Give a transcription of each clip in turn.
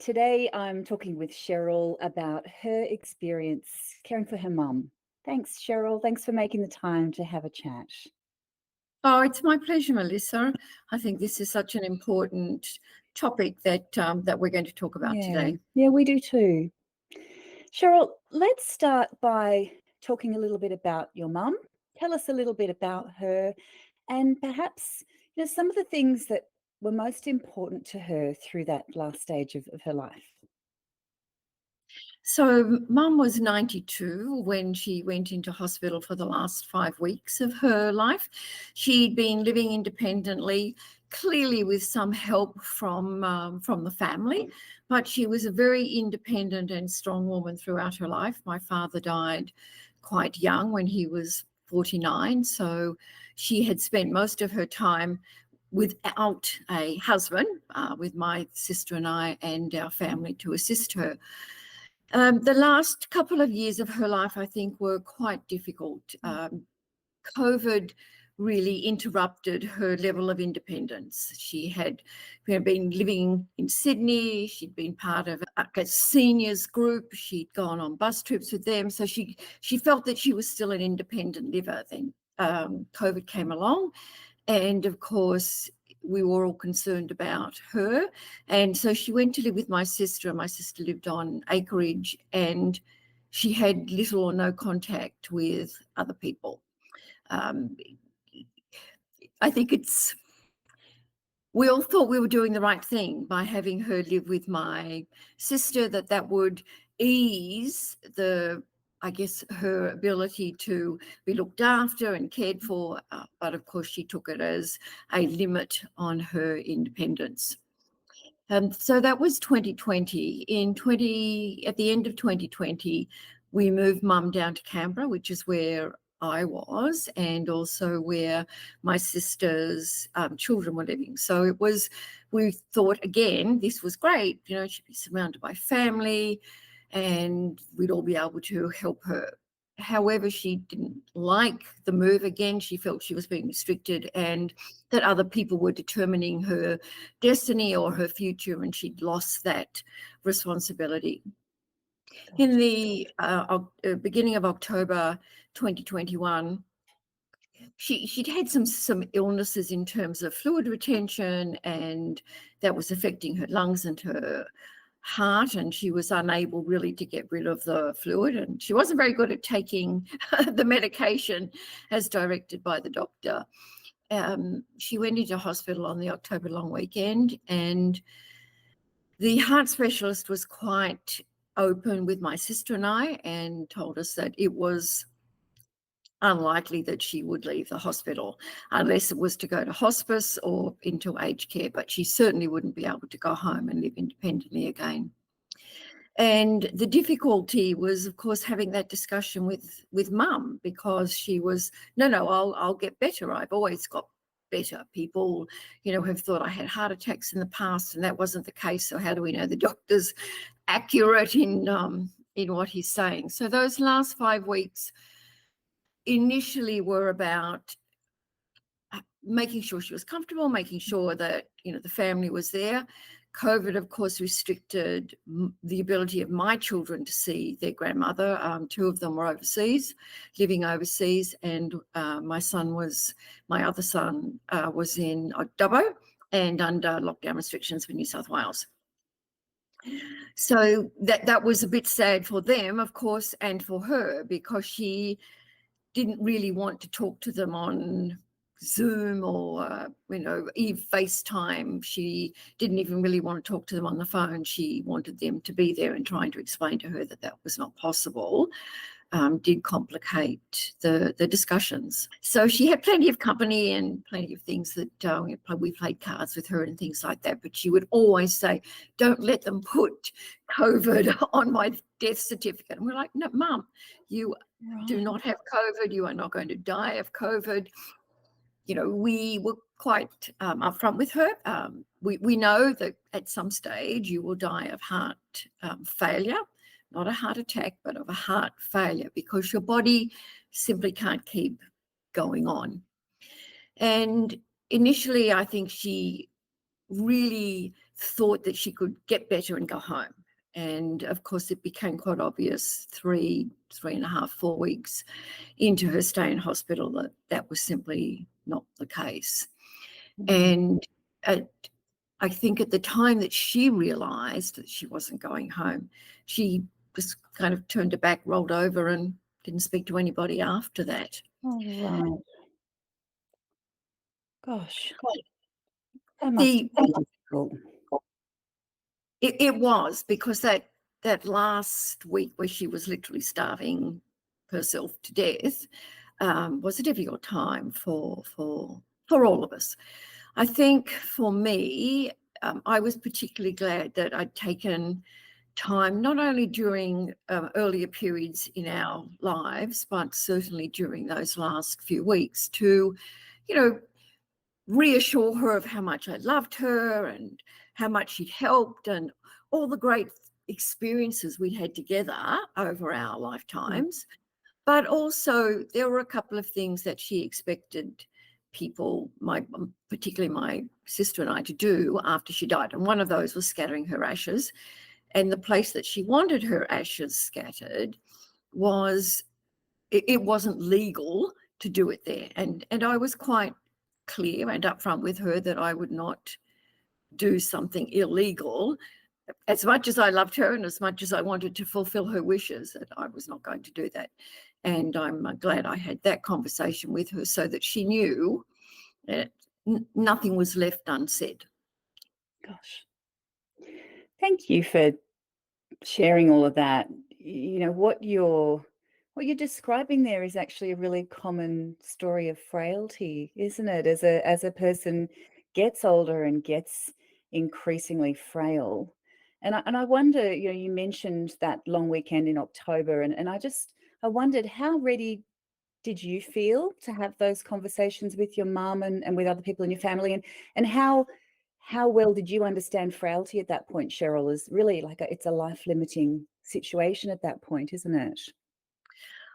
Today, I'm talking with Sheryle about her experience caring for her mum. Thanks, Sheryle. Thanks for making the time to have a chat. Oh, it's my pleasure, Melissa. I think this is such an important topic that we're going to talk about today. Yeah, we do too. Sheryle, let's start by talking a little bit about your mum. Tell us a little bit about her and perhaps some of the things that were most important to her through that last stage of her life. So Mum was 92 when she went into hospital for the last 5 weeks of her life. She'd been living independently, clearly with some help from the family, but she was a very independent and strong woman throughout her life. My father died quite young when he was 49, so she had spent most of her time without a husband, with my sister and I and our family to assist her. The last couple of years of her life, I think, were quite difficult. COVID really interrupted her level of independence. She had been living in Sydney. She'd been part of a seniors group. She'd gone on bus trips with them. So she felt that she was still an independent liver. Then COVID came along. And of course, we were all concerned about her. And so she went to live with my sister, and my sister lived on acreage, and she had little or no contact with other people. I think we all thought we were doing the right thing by having her live with my sister, that would ease her ability to be looked after and cared for. But of course, she took it as a limit on her independence. So that was 2020. At the end of 2020, we moved Mum down to Canberra, which is where I was, and also where my sister's children were living. So we thought, again, this was great. She'd be surrounded by family and we'd all be able to help her. However, she didn't like the move. Again, she felt she was being restricted and that other people were determining her destiny or her future, and she'd lost that responsibility. In the beginning of October 2021, she'd had some illnesses in terms of fluid retention, and that was affecting her lungs and her heart, and she was unable really to get rid of the fluid, and she wasn't very good at taking the medication as directed by the doctor. She went into hospital on the October long weekend, and the heart specialist was quite open with my sister and I and told us that it was unlikely that she would leave the hospital unless it was to go to hospice or into aged care, but she certainly wouldn't be able to go home and live independently again. And the difficulty was, of course, having that discussion with Mum, because she was, no, I'll get better. I've always got better. People, have thought I had heart attacks in the past, and that wasn't the case. So how do we know the doctor's accurate in what he's saying? So those last 5 weeks initially were about making sure she was comfortable, making sure that, the family was there. COVID, of course, restricted the ability of my children to see their grandmother. 2 of them were living overseas, and my other son was in Dubbo and under lockdown restrictions for New South Wales. So that was a bit sad for them, of course, and for her, because she didn't really want to talk to them on Zoom or, FaceTime. She didn't even really want to talk to them on the phone. She wanted them to be there, and trying to explain to her that was not possible did complicate the discussions. So she had plenty of company and plenty of things that we played cards with her and things like that. But she would always say, don't let them put COVID on my death certificate. And we're like, no, Mum, you do not have COVID. You are not going to die of COVID. We were quite upfront with her. We know that at some stage you will die of heart failure, not a heart attack, but of a heart failure, because your body simply can't keep going on. And initially, I think she really thought that she could get better and go home. And of course, it became quite obvious 3.5, 4 weeks into her stay in hospital that that was simply not the case. Mm. And I think at the time that she realised that she wasn't going home, she just kind of turned her back, rolled over, and didn't speak to anybody after that. Oh, right. Gosh, that must The have been difficult. It was, because that last week where she was literally starving herself to death was a difficult time for all of us. I think for me, I was particularly glad that I'd taken time, not only during earlier periods in our lives, but certainly during those last few weeks to, you know, reassure her of how much I loved her and how much she'd helped and all the great experiences we'd had together over our Mm. lifetimes. But also there were a couple of things that she expected people, particularly my sister and I, to do after she died. And one of those was scattering her ashes. And the place that she wanted her ashes scattered was, it wasn't legal to do it there. And I was quite clear and upfront with her that I would not do something illegal. As much as I loved her and as much as I wanted to fulfill her wishes, that I was not going to do that. And I'm glad I had that conversation with her so that she knew that nothing was left unsaid. Gosh, thank you for sharing all of that. You know, what you're describing there is actually a really common story of frailty, isn't it? As a person gets older and gets increasingly frail. And I wonder, you know, you mentioned that long weekend in October, and I wondered, how ready did you feel to have those conversations with your mum and with other people in your family? And how well did you understand frailty at that point, Cheryl? Is really like it's a life limiting situation at that point, isn't it?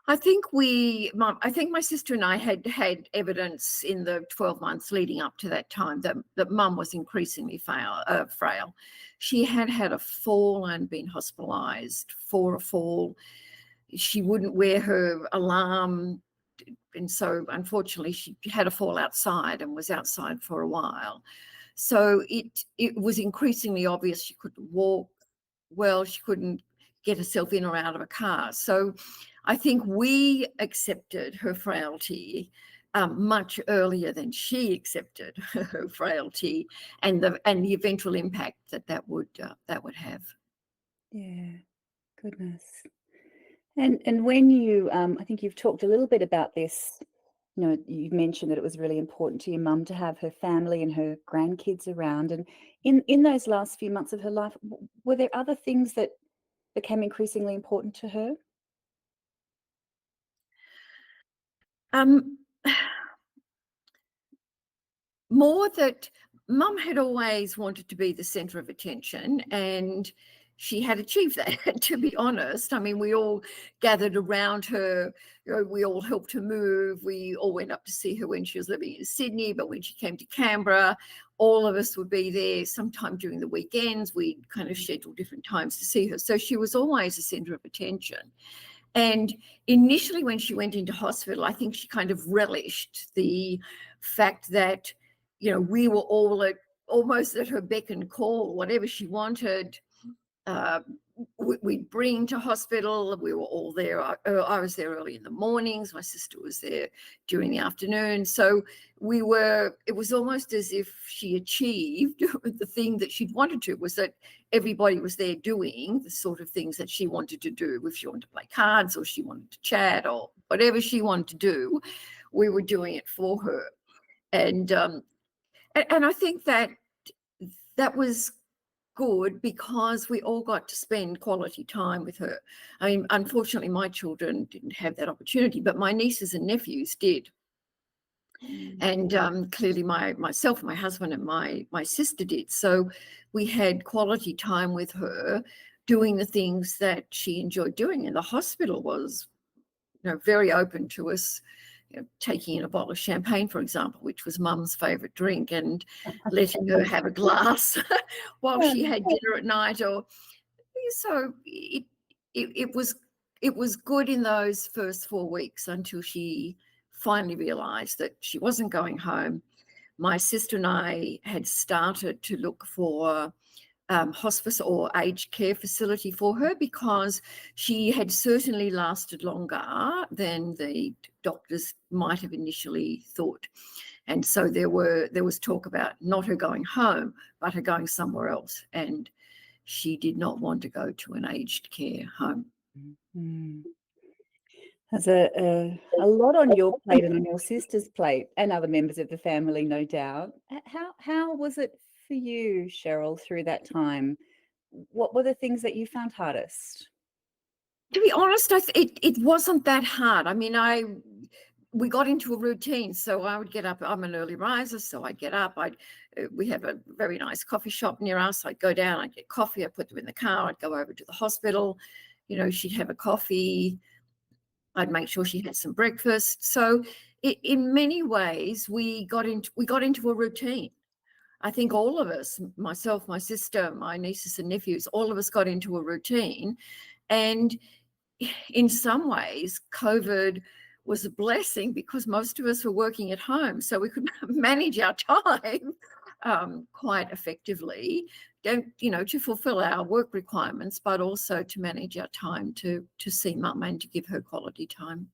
I think my sister and I had evidence in the 12 months leading up to that time that mum was increasingly frail. She had had a fall and been hospitalised for a fall. She wouldn't wear her alarm, and so unfortunately she had a fall outside and was outside for a while. So it was increasingly obvious she couldn't walk well, she couldn't get herself in or out of a car. So I think we accepted her frailty much earlier than she accepted her frailty and the eventual impact that would have. Yeah, goodness. And when you, I think you've talked a little bit about this. You know, you mentioned that it was really important to your mum to have her family and her grandkids around. And in those last few months of her life, were there other things that became increasingly important to her? Um, More that mum had always wanted to be the centre of attention, and she had achieved that, to be honest. I mean, we all gathered around her, we all helped her move. We all went up to see her when she was living in Sydney, but when she came to Canberra, all of us would be there. Sometime during the weekends, we'd kind of schedule different times to see her. So she was always the centre of attention. And initially, when she went into hospital, I think she kind of relished the fact that, we were all almost at her beck and call. Whatever she wanted, uh, we'd bring to hospital. We were all there. I was there early in the mornings. My sister was there during the afternoon. So it was almost as if she achieved the thing that she'd wanted to, was that everybody was there doing the sort of things that she wanted to do. If she wanted to play cards or she wanted to chat or whatever she wanted to do, we were doing it for her. And I think that was good because we all got to spend quality time with her. I mean, unfortunately, my children didn't have that opportunity, but my nieces and nephews did. Mm. And clearly myself, my husband and my sister did. So we had quality time with her doing the things that she enjoyed doing. And the hospital was, very open to us, taking in a bottle of champagne, for example, which was Mum's favourite drink, and letting her have a glass while she Yeah. had dinner at night. Or so it was good in those first 4 weeks until she finally realised that she wasn't going home. My sister and I had started to look for hospice or aged care facility for her, because she had certainly lasted longer than the doctors might have initially thought. And so there was talk about not her going home, but her going somewhere else. And she did not want to go to an aged care home. Mm. There's a lot on your plate and on your sister's plate and other members of the family, no doubt. How was it for you, Cheryl, through that time? What were the things that you found hardest? To be honest, it wasn't that hard. I mean, we got into a routine. So I would get up. I'm an early riser, so I'd get up. We have a very nice coffee shop near us. I'd go down. I'd get coffee. I'd put them in the car. I'd go over to the hospital. She'd have a coffee. I'd make sure she had some breakfast. So in many ways, we got into a routine. I think all of us, myself, my sister, my nieces and nephews, all of us got into a routine. And in some ways, COVID was a blessing, because most of us were working at home, so we could manage our time quite effectively, to fulfill our work requirements, but also to manage our time to see Mum and to give her quality time.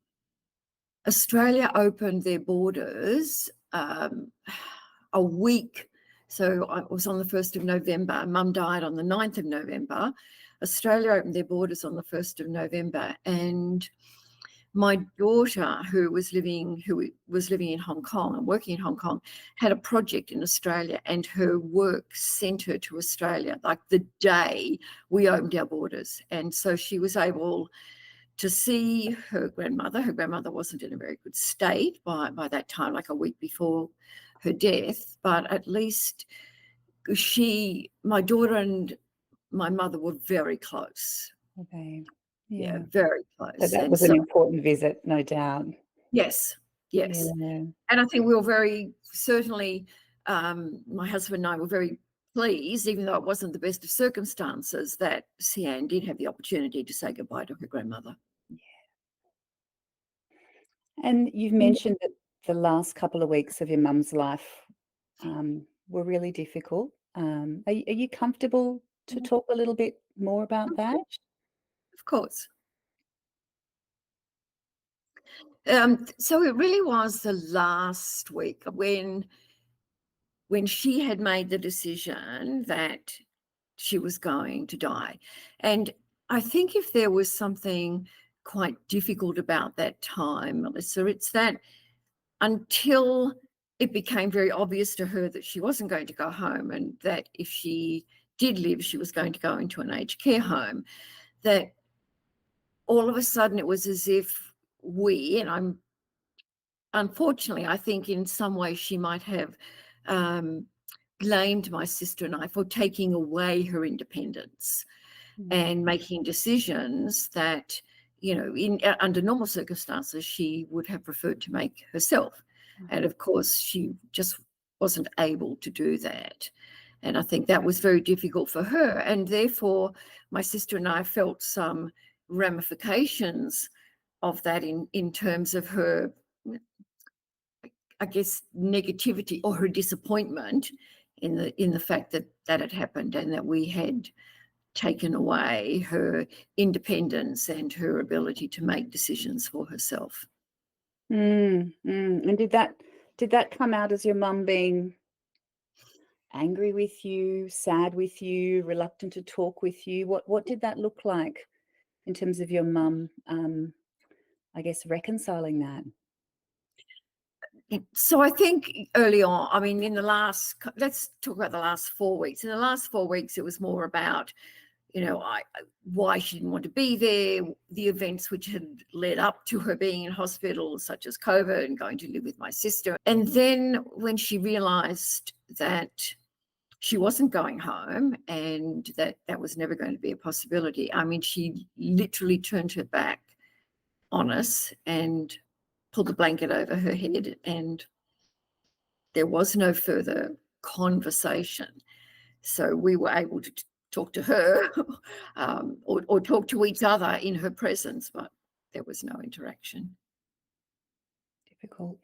Australia opened their borders a week. So it was on the 1st of November. Mum died on the 9th of November. Australia opened their borders on the 1st of November. And my daughter, who was living in Hong Kong and working in Hong Kong, had a project in Australia, and her work sent her to Australia like the day we opened our borders. And so she was able to see her grandmother. Her grandmother wasn't in a very good state by that time, like a week before her death, but at least my daughter and my mother were very close. Okay. Yeah, Yeah. very So close. that And was an so, important visit, no doubt. yes. Yeah. And I think we were very, certainly, my husband and I were very pleased, even though it wasn't the best of circumstances, that Sian did have the opportunity to say goodbye to her grandmother. And you've mentioned that the last couple of weeks of your mum's life were really difficult. Are you comfortable to talk a little bit more about that? Of course. So it really was the last week when she had made the decision that she was going to die. And I think if there was something quite difficult about that time, Melissa, it's that until it became very obvious to her that she wasn't going to go home, and that if she did live, she was going to go into an aged care home, that all of a sudden it was as if unfortunately, I think in some ways she might have blamed my sister and I for taking away her independence and making decisions that, under normal circumstances, she would have preferred to make herself. And of course, she just wasn't able to do that. And I think that was very difficult for her. And therefore, my sister and I felt some ramifications of that in terms of her, I guess, negativity or her disappointment in the fact that had happened, and that we had taken away her independence and her ability to make decisions for herself. And did that come out as your mum being angry with you, sad with you, reluctant to talk with you? What did that look like in terms of your mum, I guess, reconciling that? So I think early on, I mean, let's talk about the last 4 weeks. In the last 4 weeks, it was more about, why she didn't want to be there, the events which had led up to her being in hospital, such as COVID and going to live with my sister. And then when she realised that she wasn't going home and that was never going to be a possibility, I mean, she literally turned her back on us and pulled the blanket over her head, and there was no further conversation. So we were able to talk to her or talk to each other in her presence, but there was no interaction. Difficult.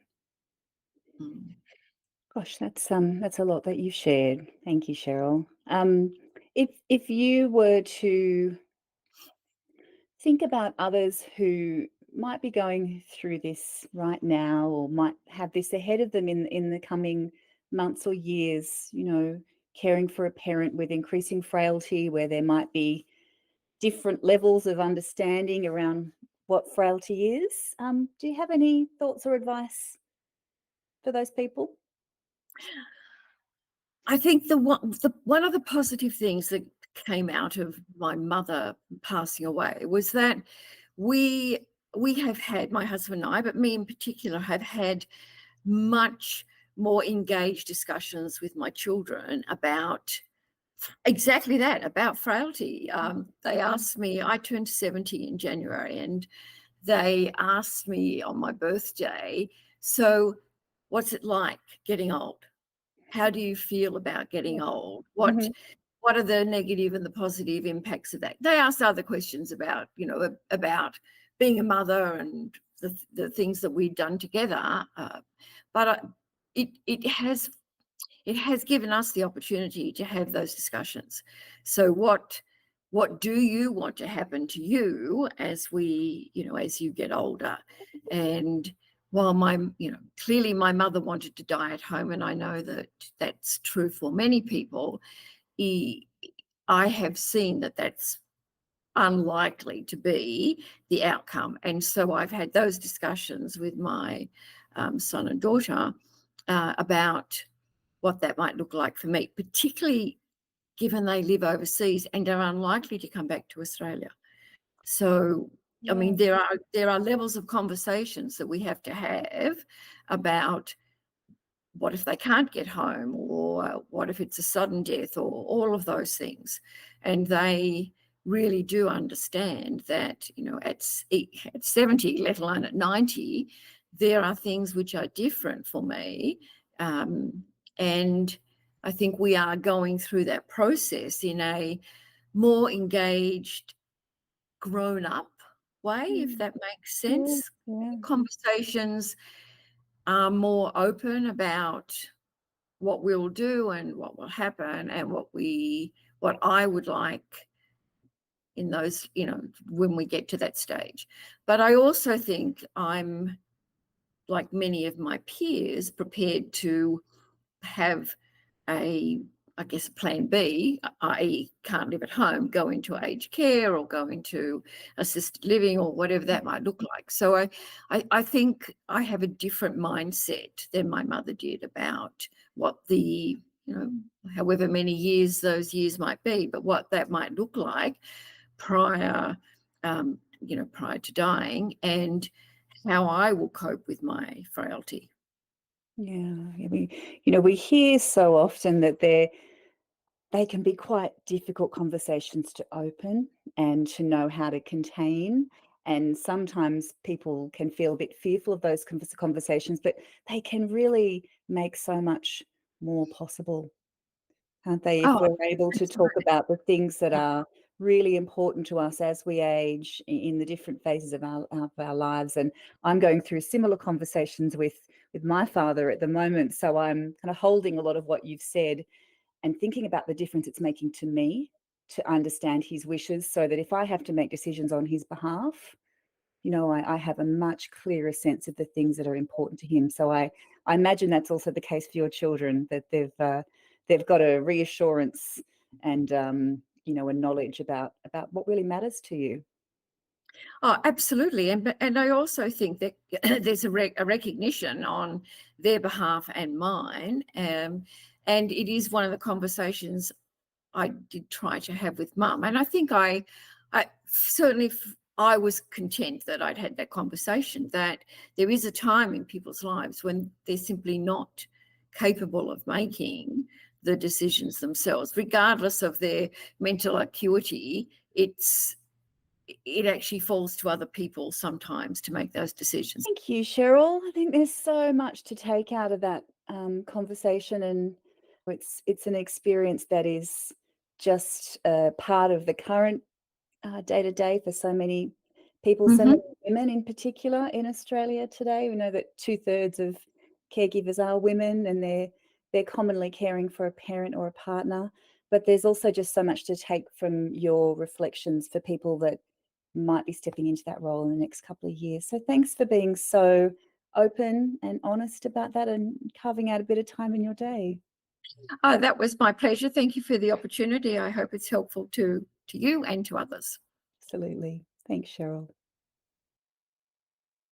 Mm. Gosh, that's a lot that you've shared. Thank you, Cheryl. If you were to think about others who might be going through this right now, or might have this ahead of them in the coming months or years, caring for a parent with increasing frailty, where there might be different levels of understanding around what frailty is. Do you have any thoughts or advice for those people? I think one of the positive things that came out of my mother passing away was that we have had, my husband and I, but me in particular, have had much more engaged discussions with my children about exactly that, about frailty. They asked me, I turned 70 in January, and they asked me on my birthday, so what's it like getting old? How do you feel about getting old? Mhm. What are the negative and the positive impacts of that? They asked other questions about, about being a mother and the things that we'd done together. But it has given us the opportunity to have those discussions. So what do you want to happen to you as as you get older? And while clearly my mother wanted to die at home, and I know that that's true for many people, I have seen that that's unlikely to be the outcome. And so I've had those discussions with my son and daughter about what that might look like for me, particularly given they live overseas and are unlikely to come back to Australia. So, I mean, Yeah. there are levels of conversations that we have to have about what if they can't get home, or what if it's a sudden death, or all of those things. And they really do understand that, at 70, let alone at 90, there are things which are different for me. And I think we are going through that process in a more engaged, grown up way, if that makes Yeah. sense. Yeah. Conversations are more open about what we'll do and what will happen, and what I would like in those, when we get to that stage. But I also think I'm, like many of my peers, prepared to have I guess, a plan B, i.e. can't live at home, go into aged care or go into assisted living or whatever that might look like. So I think I have a different mindset than my mother did about what however many years those years might be, but what that might look like prior, prior to dying, and how I will cope with my frailty. Yeah. We hear so often that they can be quite difficult conversations to open and to know how to contain. And sometimes people can feel a bit fearful of those conversations, but they can really make so much more possible, can't they? If Oh, we're able to talk absolutely. about the things that are really important to us as we age in the different phases of our lives. And I'm going through similar conversations with my father at the moment. So I'm kind of holding a lot of what you've said and thinking about the difference it's making to me to understand his wishes, so that if I have to make decisions on his behalf, I have a much clearer sense of the things that are important to him. So I imagine that's also the case for your children, that they've got a reassurance and a knowledge about what really matters to you. Oh, absolutely. And I also think that there's a recognition on their behalf and mine. And it is one of the conversations I did try to have with Mum. And I think I certainly, I was content that I'd had that conversation, that there is a time in people's lives when they're simply not capable of making the decisions themselves, regardless of their mental acuity. it actually falls to other people sometimes to make those decisions. Thank you, Cheryl. I think there's so much to take out of that conversation, and it's an experience that is just part of the current day to day for so many people, so Mhm. many women in particular in Australia today. We know that 2/3 of caregivers are women, and they're commonly caring for a parent or a partner. But there's also just so much to take from your reflections for people that might be stepping into that role in the next couple of years. So thanks for being so open and honest about that and carving out a bit of time in your day. Oh, that was my pleasure. Thank you for the opportunity. I hope it's helpful to you and to others. Absolutely. Thanks, Cheryl.